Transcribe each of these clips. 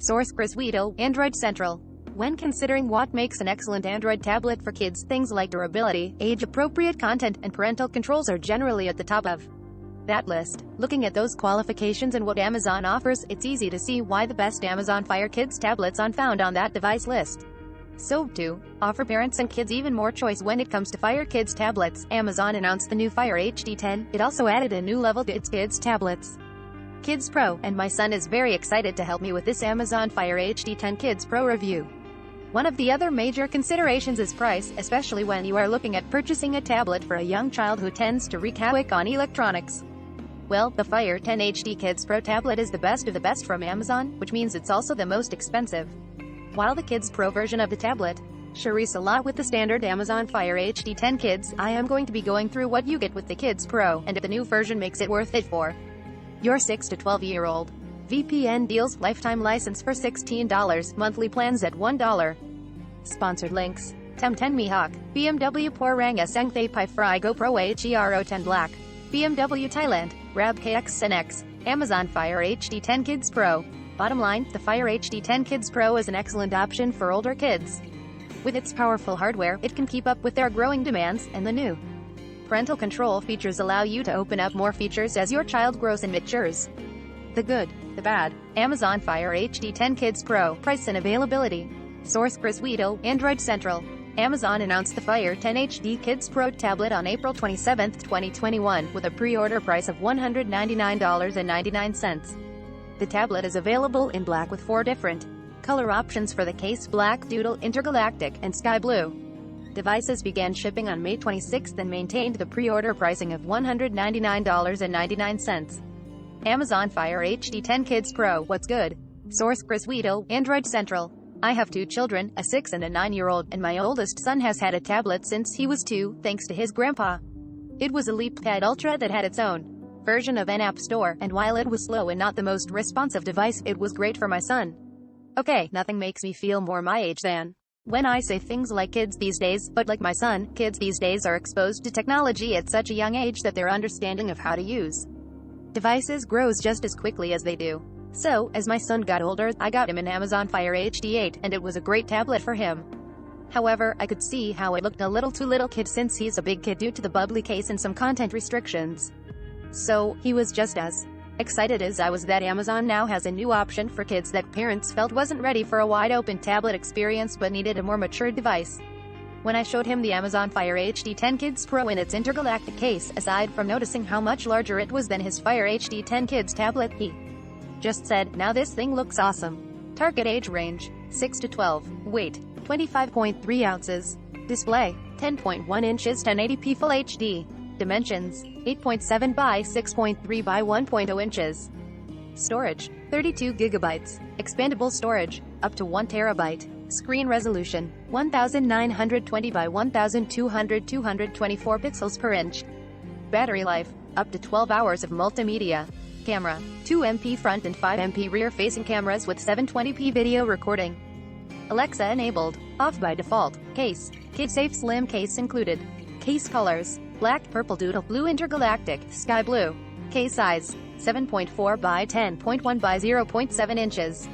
Source: Chris Weedle, Android Central. When considering what makes an excellent Android tablet for kids, things like durability, age-appropriate content, and parental controls are generally at the top of that list. Looking at those qualifications and what Amazon offers, it's easy to see why the best Amazon Fire Kids tablets are found on that device list. So, to offer parents and kids even more choice when it comes to Fire Kids tablets, Amazon announced the new Fire HD 10. It also added a new level to its kids tablets, Kids Pro, and my son is very excited to help me with this Amazon Fire HD 10 Kids Pro review. One of the other major considerations is price, especially when you are looking at purchasing a tablet for a young child who tends to wreak havoc on electronics. Well, the Fire 10 HD Kids Pro tablet is the best of the best from Amazon, which means it's also the most expensive. While the Kids Pro version of the tablet shares a lot with the standard Amazon Fire HD 10 Kids, I am going to be going through what you get with the Kids Pro, and if the new version makes it worth it for your 6 to 12-year-old. VPN deals, lifetime license for $16, monthly plans at $1. Sponsored links: Temten Mihawk, BMW Porang Sengthay Pi Fry GoPro HERO 10 Black, BMW Thailand, Rab KX10X, Amazon Fire HD 10 Kids Pro. Bottom line, the Fire HD 10 Kids Pro is an excellent option for older kids. With its powerful hardware, it can keep up with their growing demands, and the new parental control features allow you to open up more features as your child grows and matures. The good, the bad. Amazon Fire HD 10 Kids Pro. Price and availability. Source: Chris Weedle, Android Central. Amazon announced the Fire 10 HD Kids Pro tablet on April 27, 2021, with a pre-order price of $199.99. The tablet is available in black with 4 different color options for the case: black, doodle, intergalactic, and sky blue. Devices began shipping on May 26 and maintained the pre-order pricing of $199.99. Amazon Fire HD 10 Kids Pro. What's good? Source: Chris Weedle, Android Central. I have 2 children, a 6 and a 9-year-old, and my oldest son has had a tablet since he was 2, thanks to his grandpa. It was a LeapPad Ultra that had its own version of an app store, and while it was slow and not the most responsive device, it was great for my son. Okay, nothing makes me feel more my age than when I say things like kids these days, but like my son, kids these days are exposed to technology at such a young age that their understanding of how to use devices grows just as quickly as they do. So, as my son got older, I got him an Amazon Fire HD 8, and it was a great tablet for him. However, I could see how it looked a little too little kid since he's a big kid due to the bubbly case and some content restrictions. So, he was just as excited as I was that Amazon now has a new option for kids that parents felt wasn't ready for a wide-open tablet experience but needed a more mature device. When I showed him the Amazon Fire HD 10 Kids Pro in its intergalactic case, aside from noticing how much larger it was than his Fire HD 10 Kids tablet, he just said, "Now this thing looks awesome." Target age range: 6 to 12. Weight: 25.3 ounces. Display: 10.1 inches 1080p Full HD. Dimensions: 8.7 by 6.3 by 1.0 inches. Storage: 32 gigabytes. Expandable storage: up to 1 terabyte. Screen resolution: 1920 by 1200 224 pixels per inch. Battery life: up to 12 hours of multimedia. Camera: 2 MP front and 5 MP rear-facing cameras with 720p video recording. Alexa enabled. Off by default. Case: kid-safe slim case included. Case colors: black, purple, doodle, blue, intergalactic, sky blue. Case size: 7.4 by 10.1 by 0.7 inches.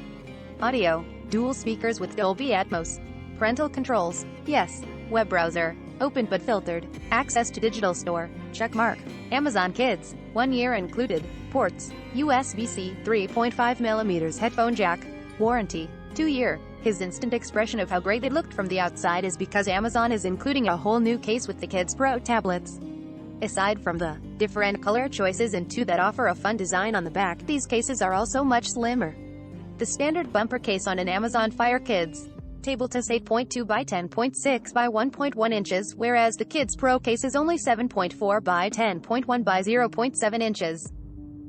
Audio: dual speakers with Dolby Atmos. Parental controls: yes. Web browser: open but filtered. Access to digital store: check mark. Amazon Kids: 1 year included. Ports: USB-C, 3.5mm headphone jack. Warranty: 2 year. His instant expression of how great it looked from the outside is because Amazon is including a whole new case with the Kids Pro tablets. Aside from the different color choices and 2 that offer a fun design on the back, these cases are also much slimmer. The standard bumper case on an Amazon Fire Kids tablet is 8.2 by 10.6 by 1.1 inches, whereas the Kids Pro case is only 7.4 by 10.1 by 0.7 inches.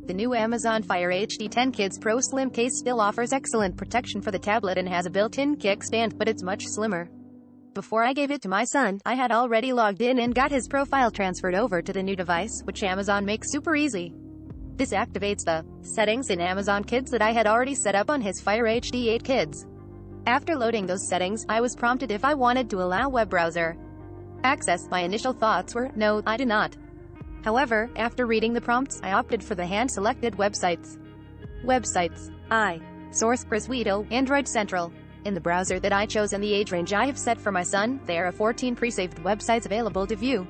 The new Amazon Fire HD 10 Kids Pro Slim case still offers excellent protection for the tablet and has a built-in kickstand, but it's much slimmer. Before I gave it to my son, I had already logged in and got his profile transferred over to the new device, which Amazon makes super easy. This activates the settings in Amazon Kids that I had already set up on his Fire HD 8 Kids. After loading those settings, I was prompted if I wanted to allow web browser access. My initial thoughts were, no, I do not. However, after reading the prompts, I opted for the hand-selected websites. I Source: Chris Weedle, Android Central. In the browser that I chose and the age range I have set for my son, there are 14 pre-saved websites available to view,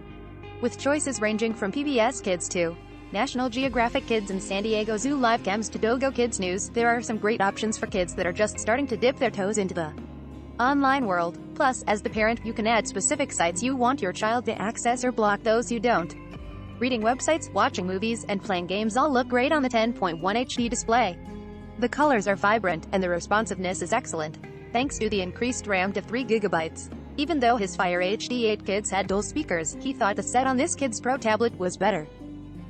with choices ranging from PBS Kids to National Geographic Kids and San Diego Zoo live cams to Dogo Kids News. There are some great options for kids that are just starting to dip their toes into the online world. Plus, as the parent, you can add specific sites you want your child to access or block those you don't. Reading websites, watching movies, and playing games all look great on the 10.1 HD display. The colors are vibrant, and the responsiveness is excellent, thanks to the increased RAM to 3 GB. Even though his Fire HD 8 Kids had dual speakers, he thought the set on this Kids Pro tablet was better.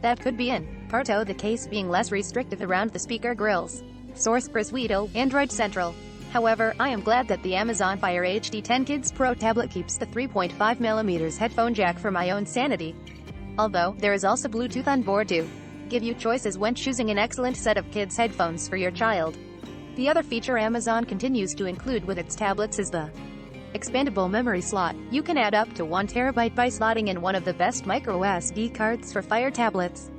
That could be in part the case being less restrictive around the speaker grills. Source: Chris Weedle, Android Central. However, I am glad that the Amazon Fire HD 10 Kids Pro tablet keeps the 3.5mm headphone jack for my own sanity. Although, there is also Bluetooth on board to give you choices when choosing an excellent set of kids' headphones for your child. The other feature Amazon continues to include with its tablets is the expandable memory slot. You can add up to 1 TB by slotting in one of the best microSD cards for Fire tablets.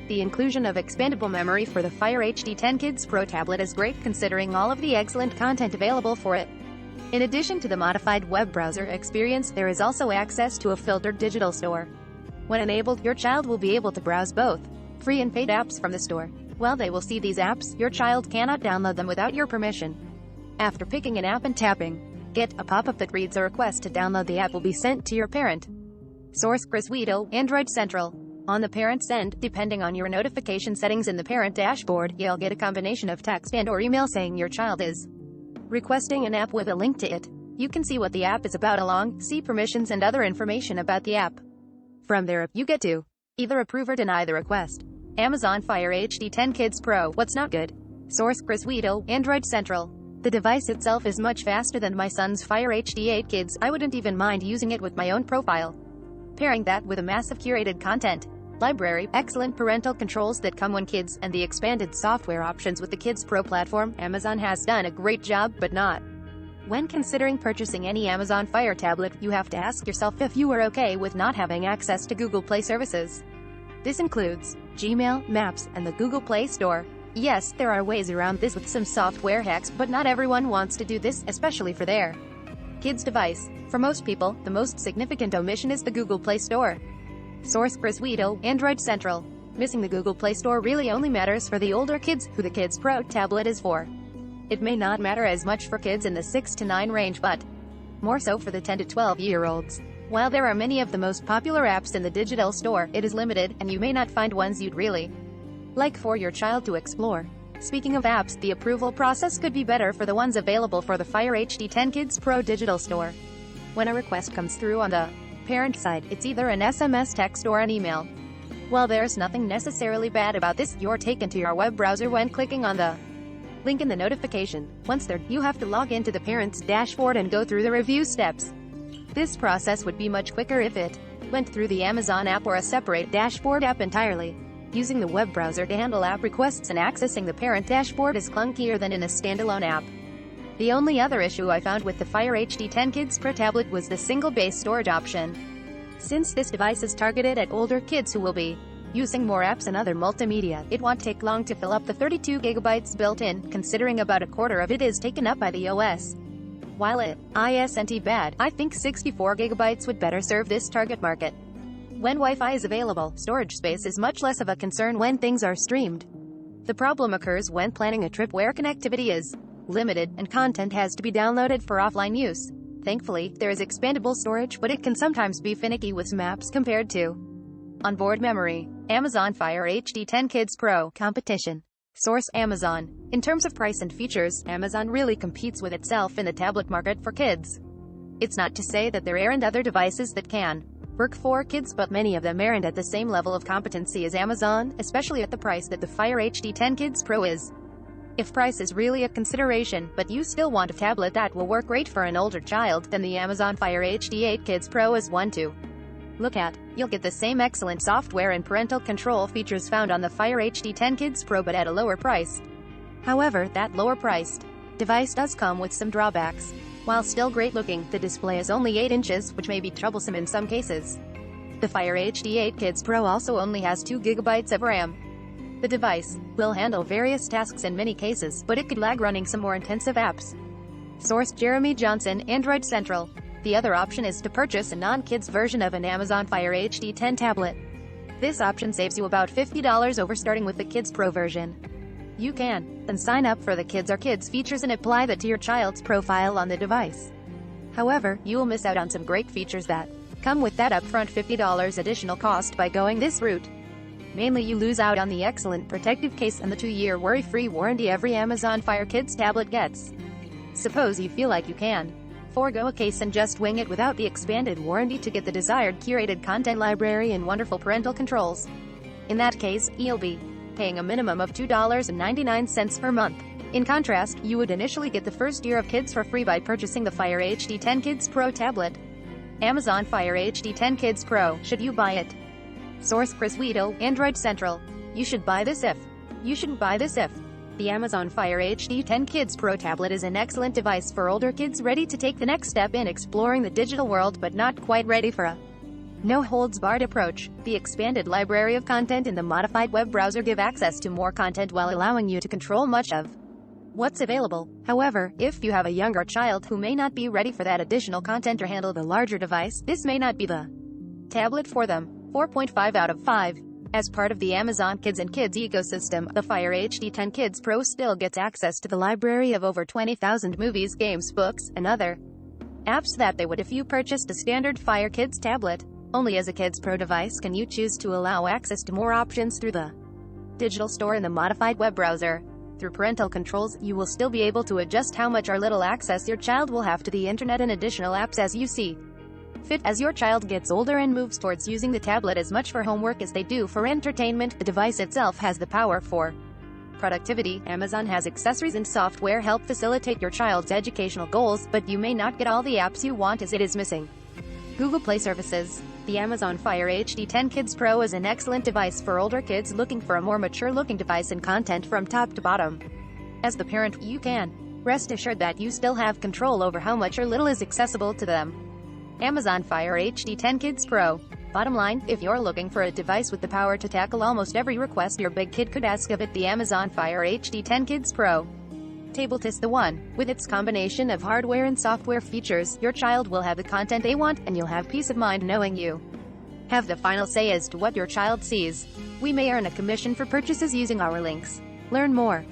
The inclusion of expandable memory for the Fire HD 10 Kids Pro tablet is great considering all of the excellent content available for it. In addition to the modified web browser experience, there is also access to a filtered digital store. When enabled, your child will be able to browse both free and paid apps from the store. While they will see these apps, your child cannot download them without your permission. After picking an app and tapping Get, a pop-up that reads a request to download the app will be sent to your parent. Source: Chris Weedle, Android Central. On the parent's end, depending on your notification settings in the parent dashboard, you'll get a combination of text and/or email saying your child is requesting an app with a link to it. You can see what the app is about along, see permissions and other information about the app. From there, you get to either approve or deny the request. Amazon Fire HD 10 Kids Pro. What's not good? Source: Chris Weedle, Android Central. The device itself is much faster than my son's Fire HD 8 Kids. I wouldn't even mind using it with my own profile. Pairing that with a massive curated content library, excellent parental controls that come when kids, and the expanded software options with the Kids Pro platform, Amazon has done a great job, but not. When considering purchasing any Amazon Fire tablet, you have to ask yourself if you are okay with not having access to Google Play services. This includes Gmail, Maps, and the Google Play Store. Yes, there are ways around this with some software hacks, but not everyone wants to do this, especially for their kids' device. For most people, the most significant omission is the Google Play Store. Source: Chris Weedle, Android Central. Missing the Google Play Store really only matters for the older kids, who the Kids Pro tablet is for. It may not matter as much for kids in the 6 to 9 range, but more so for the 10 to 12-year-olds. While there are many of the most popular apps in the digital store, it is limited, and you may not find ones you'd really like for your child to explore. Speaking of apps, the approval process could be better for the ones available for the Fire HD 10 Kids Pro digital store. When a request comes through on the parent side, it's either an SMS, text, or an email. While there's nothing necessarily bad about this, you're taken to your web browser when clicking on the link in the notification. Once there, you have to log into the parent's dashboard and go through the review steps. This process would be much quicker if it went through the Amazon app or a separate dashboard app entirely. Using the web browser to handle app requests and accessing the parent dashboard is clunkier than in a standalone app. The only other issue I found with the Fire HD 10 Kids Pro tablet was the single base storage option. Since this device is targeted at older kids who will be using more apps and other multimedia, it won't take long to fill up the 32 GB built in, considering about a quarter of it is taken up by the OS. While it isn't bad, I think 64 GB would better serve this target market. When Wi-Fi is available, storage space is much less of a concern when things are streamed. The problem occurs when planning a trip where connectivity is limited, and content has to be downloaded for offline use. Thankfully, there is expandable storage, but it can sometimes be finicky with some apps compared to onboard memory. Amazon Fire HD 10 Kids Pro. Competition. Source: Amazon. In terms of price and features, Amazon really competes with itself in the tablet market for kids. It's not to say that there aren't other devices that can work for kids, but many of them aren't at the same level of competency as Amazon, especially at the price that the Fire HD 10 Kids Pro is. If price is really a consideration, but you still want a tablet that will work great for an older child, then the Amazon Fire HD 8 Kids Pro is one to look at. You'll get the same excellent software and parental control features found on the Fire HD 10 Kids Pro, but at a lower price. However, that lower-priced device does come with some drawbacks. While still great-looking, the display is only 8 inches, which may be troublesome in some cases. The Fire HD 8 Kids Pro also only has 2 GB of RAM. The device will handle various tasks in many cases, but it could lag running some more intensive apps. Source: Jeremy Johnson, Android Central. The other option is to purchase a non-kids version of an Amazon Fire HD 10 tablet. This option saves you about $50 over starting with the Kids Pro version. You can then sign up for the Kids or Kids features and apply that to your child's profile on the device. However, you will miss out on some great features that come with that upfront $50 additional cost by going this route. Mainly, you lose out on the excellent protective case and the 2-year worry-free warranty every Amazon Fire Kids tablet gets. Suppose you feel like you can forego a case and just wing it without the expanded warranty to get the desired curated content library and wonderful parental controls. In that case, you'll be paying a minimum of $2.99 per month. In contrast, you would initially get the first year of Kids for free by purchasing the Fire HD 10 Kids Pro tablet. Amazon Fire HD 10 Kids Pro. Should you buy it? Source: Chris Weedle, Android Central. You should buy this if. You shouldn't buy this if. The Amazon Fire HD 10 Kids Pro tablet is an excellent device for older kids ready to take the next step in exploring the digital world but not quite ready for a no-holds-barred approach. The expanded library of content in the modified web browser give access to more content while allowing you to control much of what's available. However, if you have a younger child who may not be ready for that additional content or handle the larger device, this may not be the tablet for them. 4.5 out of 5. As part of the Amazon Kids and Kids ecosystem, the Fire HD 10 Kids Pro still gets access to the library of over 20,000 movies, games, books, and other apps that they would if you purchased a standard Fire Kids tablet. Only as a Kids Pro device can you choose to allow access to more options through the digital store in the modified web browser. Through parental controls, you will still be able to adjust how much or little access your child will have to the internet and additional apps as you see fit. As your child gets older and moves towards using the tablet as much for homework as they do for entertainment, the device itself has the power for productivity. Amazon has accessories and software help facilitate your child's educational goals, but you may not get all the apps you want as it is missing Google Play services. The Amazon Fire HD 10 Kids Pro is an excellent device for older kids looking for a more mature-looking device and content from top to bottom. As the parent, you can rest assured that you still have control over how much or little is accessible to them. Amazon Fire HD 10 Kids Pro. Bottom line, if you're looking for a device with the power to tackle almost every request your big kid could ask of it, the Amazon Fire HD 10 Kids Pro tablet is the one. With its combination of hardware and software features, your child will have the content they want, and you'll have peace of mind knowing you have the final say as to what your child sees. We may earn a commission for purchases using our links. Learn more